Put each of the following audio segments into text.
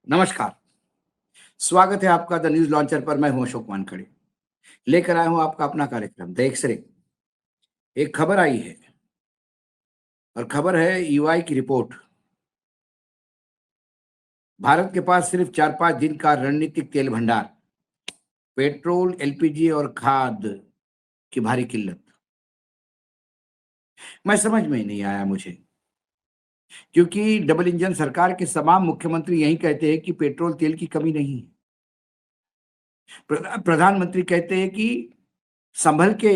नमस्कार, स्वागत है आपका द न्यूज़ लॉन्चर पर। मैं हूं अशोक वानखड़े। लेकर आया हूं आपका अपना कार्यक्रम द एक्स-रे। एक खबर आई है और खबर है ईवाई की रिपोर्ट। भारत के पास सिर्फ 4-5 दिन का रणनीतिक तेल भंडार, पेट्रोल, एलपीजी और खाद की भारी किल्लत। मैं समझ में ही नहीं आया मुझे, क्योंकि डबल इंजन सरकार के तमाम मुख्यमंत्री यही कहते हैं कि पेट्रोल तेल की कमी नहीं है। प्रधानमंत्री कहते हैं कि संभल के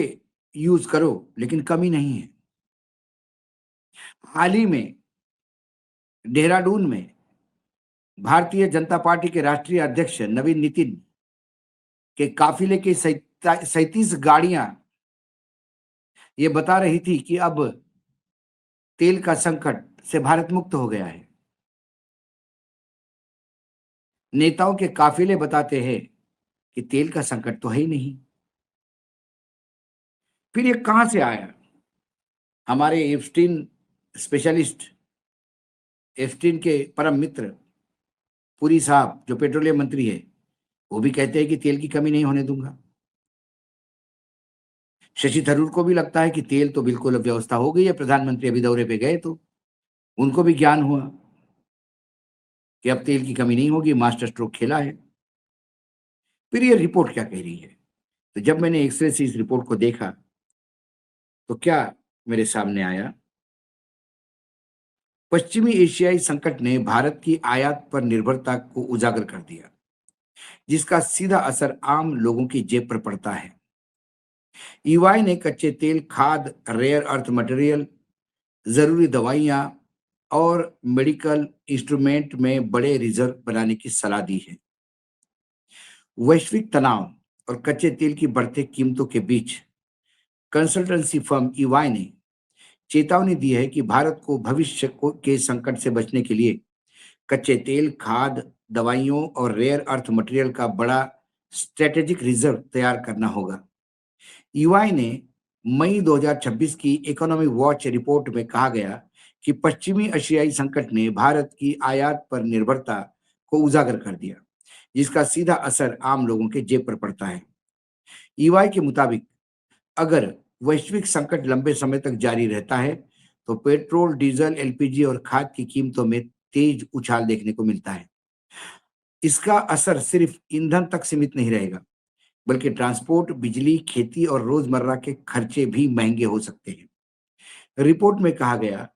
यूज़ करो, लेकिन कमी नहीं है। हाल ही में देहरादून में भारतीय जनता पार्टी के राष्ट्रीय अध्यक्ष नवीन नितिन के काफिले की 37 गाड़ियां ये बता रही थी कि अब तेल का संकट से भारत मुक्त हो गया है। नेताओं के काफिले बताते हैं कि तेल का संकट तो है ही नहीं। फिर ये कहां से आया? हमारे एप्स्टीन स्पेशलिस्ट, एप्स्टीन के परम मित्र पुरी साहब जो पेट्रोलियम मंत्री है, वो भी कहते हैं कि तेल की कमी नहीं होने दूंगा। शशि थरूर को भी लगता है कि तेल तो बिल्कुल अब व्यवस्था हो गई है। प्रधानमंत्री अभी दौरे पे गए तो उनको भी ज्ञान हुआ कि अब तेल की कमी नहीं होगी, मास्टर स्ट्रोक खेला है। फिर ये रिपोर्ट क्या कह रही है? तो जब मैंने एक्सरे से इस रिपोर्ट को देखा, तो क्या मेरे सामने आया? पश्चिमी एशियाई संकट ने भारत की आयात पर निर्भरता को उजागर कर दिया, जिसका सीधा असर आम लोगों की जेब पर पड़ता है। ईवाई ने कच्चे तेल, खाद, रेयर अर्थ मटेरियल, जरूरी दवाइयां और मेडिकल इंस्ट्रूमेंट में बड़े रिजर्व बनाने की सलाह दी है। वैश्विक तनाव और कच्चे तेल की बढ़ती कीमतों के बीच कंसल्टेंसी फर्म ईवाई ने चेतावनी दी है कि भारत को भविष्य के संकट से बचने के लिए कच्चे तेल, खाद, दवाइयों और रेयर अर्थ मटेरियल का बड़ा स्ट्रेटेजिक रिजर्व तैयार करना होगा। ईवाई ने मई 2026 की इकोनॉमी वॉच रिपोर्ट में कहा गया कि पश्चिमी एशियाई संकट ने भारत की आयात पर निर्भरता को उजागर कर दिया, जिसका सीधा असर आम लोगों के जेब पर पड़ता है। ईवाई के मुताबिक अगर वैश्विक संकट लंबे समय तक जारी रहता है, तो पेट्रोल, डीजल, एलपीजी और खाद की कीमतों में तेज उछाल देखने को मिलता है। इसका असर सिर्फ ईंधन तक सीमित नहीं रहेगा, बल्कि ट्रांसपोर्ट, बिजली, खेती और रोजमर्रा के खर्चे भी महंगे हो सकते हैं। रिपोर्ट में कहा गया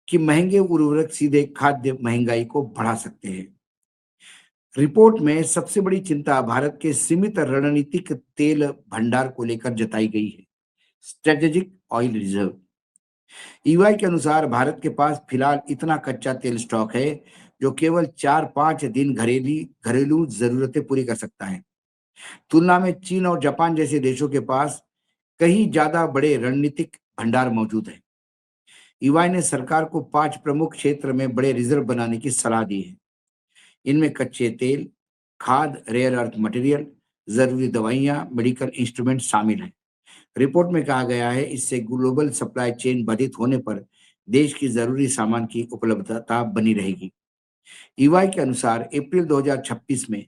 कि महंगे उर्वरक सीधे खाद्य महंगाई को बढ़ा सकते हैं। रिपोर्ट में सबसे बड़ी चिंता भारत के सीमित रणनीतिक तेल भंडार को लेकर जताई गई है, स्ट्रेटेजिक ऑयल रिजर्व। ईवाई के अनुसार भारत के पास फिलहाल इतना कच्चा तेल स्टॉक है जो केवल 4-5 दिन घरेलू जरूरतें पूरी कर सकता है। तुलना में चीन और जापान जैसे देशों के पास कहीं ज्यादा बड़े रणनीतिक भंडार मौजूद है। ईवाई ने सरकार को 5 प्रमुख क्षेत्र में बड़े रिजर्व बनाने की सलाह दी है। इनमें कच्चे तेल, खाद, रेयर अर्थ मटेरियल, जरूरी दवाइयां, मेडिकल इंस्ट्रूमेंट शामिल हैं। रिपोर्ट में कहा गया है इससे ग्लोबल सप्लाई चेन बाधित होने पर देश की जरूरी सामान की उपलब्धता बनी रहेगी। ईवाई के अनुसार अप्रैल 2026 में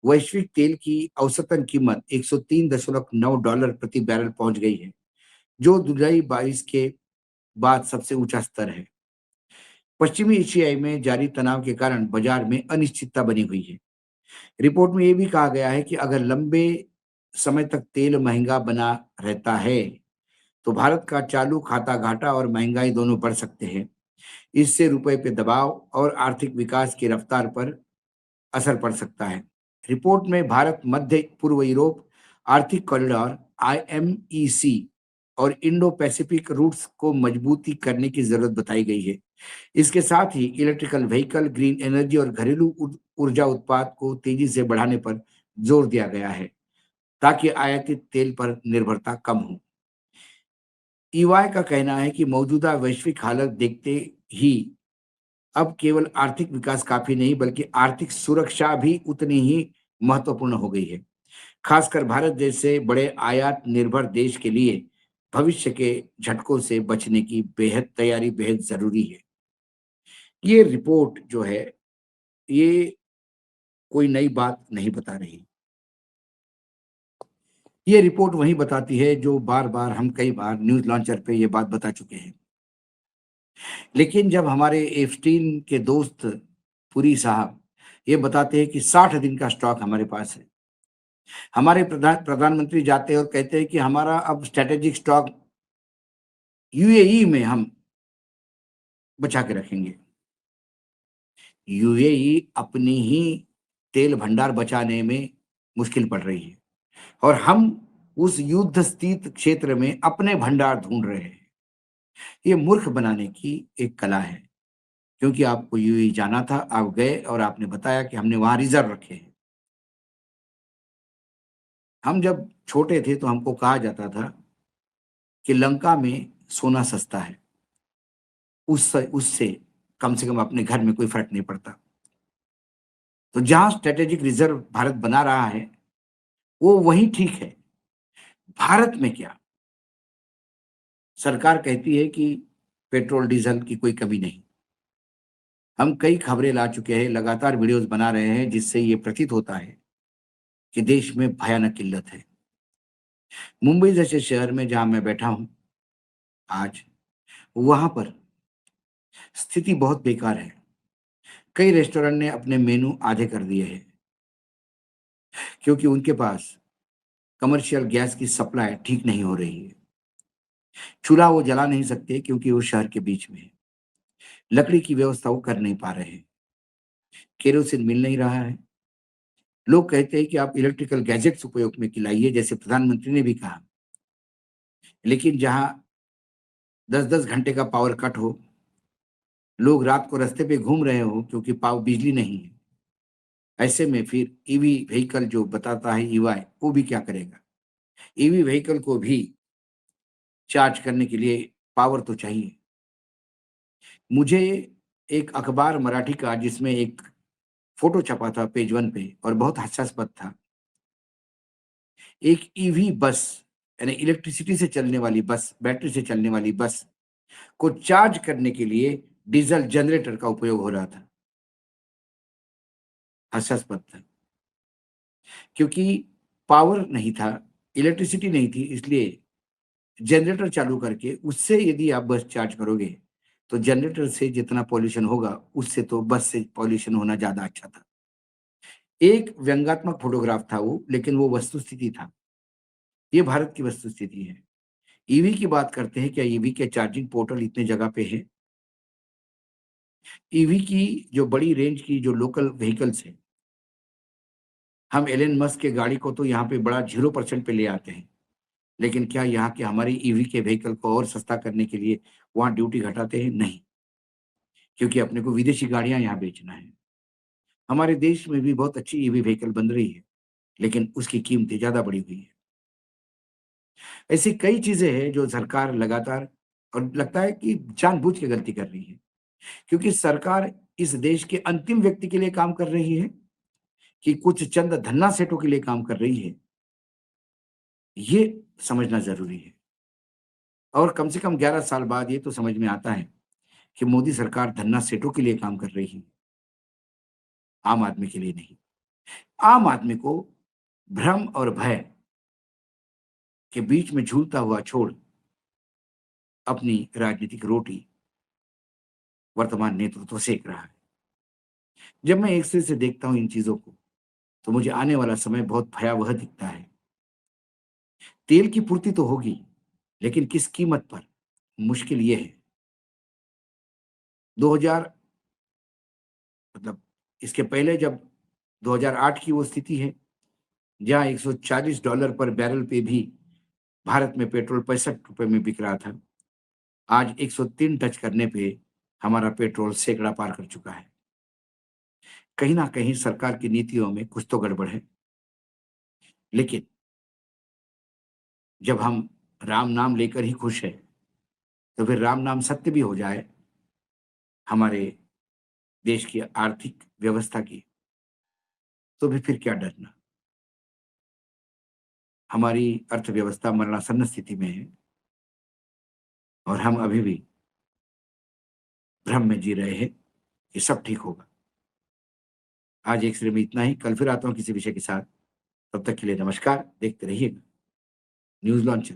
वैश्विक तेल की औसतन कीमत $103.9 प्रति बैरल पहुंच गई है, जो जुलाई 22 के बाद सबसे ऊंचा स्तर है। पश्चिमी एशिया में जारी तनाव के कारण बाजार में अनिश्चितता बनी हुई है। रिपोर्ट में यह भी कहा गया है कि अगर लंबे समय तक तेल महंगा बना रहता है, तो भारत का चालू खाता घाटा और महंगाई दोनों बढ़ सकते हैं। इससे रुपए पे दबाव और आर्थिक विकास की रफ्तार पर असर पड़ सकता है। रिपोर्ट में भारत मध्य पूर्व यूरोप आर्थिक कॉरिडोर आईएमईसी और इंडो पैसिफिक रूट्स को मजबूती करने की जरूरत बताई गई है। इसके साथ ही इलेक्ट्रिकल व्हीकल, ग्रीन एनर्जी और घरेलू ऊर्जा उत्पाद को तेजी से बढ़ाने पर जोर दिया गया है, ताकि आयातित तेल पर निर्भरता कम हो। ईवाई का कहना है कि मौजूदा वैश्विक हालत देखते ही अब केवल आर्थिक विकास काफी नहीं, बल्कि आर्थिक सुरक्षा भी उतनी ही महत्वपूर्ण हो गई है। खासकर भारत जैसे बड़े आयात निर्भर देश के लिए भविष्य के झटकों से बचने की बेहद तैयारी बेहद जरूरी है। ये रिपोर्ट जो है, ये कोई नई बात नहीं बता रही। ये रिपोर्ट वही बताती है जो बार-बार हम कई बार न्यूज़ लॉन्चर पे ये बात बता चुके हैं। लेकिन जब हमारे एफ़स्टीन के दोस्त पुरी साहब ये बताते हैं कि 60 दिन का स्टॉक हमारे पास है। हमारे प्रधानमंत्री जाते हैं और कहते हैं कि हमारा अब स्ट्रैटेजिक स्टॉक यूएई में हम बचा के रखेंगे। यूएई अपनी ही तेल भंडार बचाने में मुश्किल पड़ रही है और हम उस युद्ध स्थित क्षेत्र में अपने भंडार ढूँढ रहे हैं। ये मूर्ख बनाने की एक कला है, क्योंकि आपको यूएई जाना था, आप गए और आपने बताया कि हमने वहाँ रिज़र्व रखे हैं। हम जब छोटे थे तो हमको कहा जाता था कि लंका में सोना सस्ता है, उससे कम से कम अपने घर में कोई फ़र्क नहीं पड़ता। तो जहाँ स्ट्रैटेजिक रिज़र्व भारत बना रहा है, वो वहीं ठीक है। भारत में क्या? सरकार कहती है कि पेट्रोल, डीज़ल की कोई कमी नहीं। हम कई खबरें ला चुके हैं, लगातार वीडियोज़ बना रहे हैं, जिससे ये प्रतीत होता है कि देश में भयानक किल्लत है। मुंबई जैसे शहर में जहाँ मैं बैठा हूँ आज, वहाँ पर स्थिति बहुत बेकार है। कई रेस्टोरेंट ने अपने मेनू आधे कर दिए हैं, क्योंकि उनके पास कमर्शियल गैस की सप्लाई ठीक नहीं हो रही है। चूल्हा वो जला नहीं सकते क्योंकि वो शहर के बीच में है। लकड़ी की व्यवस्था वो कर नहीं पा रहे हैं। केरोसिन मिल नहीं रहा है। लोग कहते हैं कि आप इलेक्ट्रिकल गैजेट्स उपयोग में की लाइए, जैसे प्रधानमंत्री ने भी कहा। लेकिन जहाँ 10-10 घंटे का पावर कट हो, लोग रात को रास्ते पे घूम रहे हो क्योंकि बिजली नहीं है। ऐसे में फिर ईवी व्हीकल जो बताता है ईवाई, वो भी क्या करेगा? ईवी व्हीकल को भी चार्ज करने के लिए पावर तो चाहिए। मुझे एक अखबार मराठी का जिसमें एक फ़ोटो छपा था पेज 1 पे और बहुत हास्यास्पद था। एक ईवी बस यानी इलेक्ट्रिसिटी से चलने वाली बस, बैटरी से चलने वाली बस को चार्ज करने के लिए डीज़ल जनरेटर का उपयोग हो रहा था। हास्यास्पद था। क्योंकि पावर नहीं था, इलेक्ट्रिसिटी नहीं थी, इसलिए जनरेटर चालू करके उससे यदि आप बस चार्ज करोगे, तो जनरेटर से जितना पॉल्यूशन होगा, उससे तो बस से पॉल्यूशन होना ज़्यादा अच्छा था। एक व्यंग्यात्मक फ़ोटोग्राफ था वो, लेकिन वो वस्तुस्थिति था। ये भारत की वस्तुस्थिति है। ईवी की बात करते हैं, क्या ईवी के चार्जिंग पोर्टल इतने जगह पे हैं? ईवी की जो बड़ी रेंज की जो लोकल व्हीकल्स हैं, हम एलन मस्क के गाड़ी को तो यहाँ पे बड़ा 0% पे ले आते हैं। लेकिन क्या यहाँ के हमारे ईवी के व्हीकल को और सस्ता करने के लिए वहाँ ड्यूटी घटाते हैं? नहीं, क्योंकि अपने को विदेशी गाड़ियाँ यहाँ बेचना है। हमारे देश में भी बहुत अच्छी ईवी व्हीकल बन रही है, लेकिन उसकी कीमतें ज़्यादा बढ़ी हुई है। ऐसी कई चीज़ें हैं जो सरकार लगातार और लगता है कि जानबूझ के गलती कर रही है, क्योंकि सरकार इस देश के अंतिम व्यक्ति के लिए काम कर रही है कि कुछ चंद धन्ना सेठों के लिए काम कर रही है, ये समझना ज़रूरी है। और कम से कम 11 साल बाद ये तो समझ में आता है कि मोदी सरकार धन्ना सेठों के लिए काम कर रही है, आम आदमी के लिए नहीं। आम आदमी को भ्रम और भय के बीच में झूलता हुआ छोड़ अपनी राजनीतिक रोटी वर्तमान नेतृत्व सेक रहा है। जब मैं एक से देखता हूँ इन चीज़ों को, तो मुझे आने वाला समय बहुत भयावह दिखता है। तेल की पूर्ति तो होगी, लेकिन किस कीमत पर? मुश्किल ये है, 2000 मतलब इसके पहले जब 2008 की वो स्थिति है, जहाँ $140 पर बैरल पे भी भारत में पेट्रोल ₹65 में बिक रहा था। आज 103 टच करने पे हमारा पेट्रोल सैकड़ा पार कर चुका है। कहीं न कहीं सरकार की नीतियों में कुछ तो गड़बड़ है। लेकिन जब हम राम नाम लेकर ही खुश हैं, तो फिर राम नाम सत्य भी हो जाए हमारे देश की आर्थिक व्यवस्था की, तो भी फिर क्या डरना? हमारी अर्थव्यवस्था मरणासन्न स्थिति में है और हम अभी भी भ्रम में जी रहे हैं कि सब ठीक होगा। आज एक्सरे में इतना ही। कल फिर आता हूँ किसी विषय के साथ। तब तक के लिए नमस्कार। देखते रहिएगा न्यूज लॉन्चर।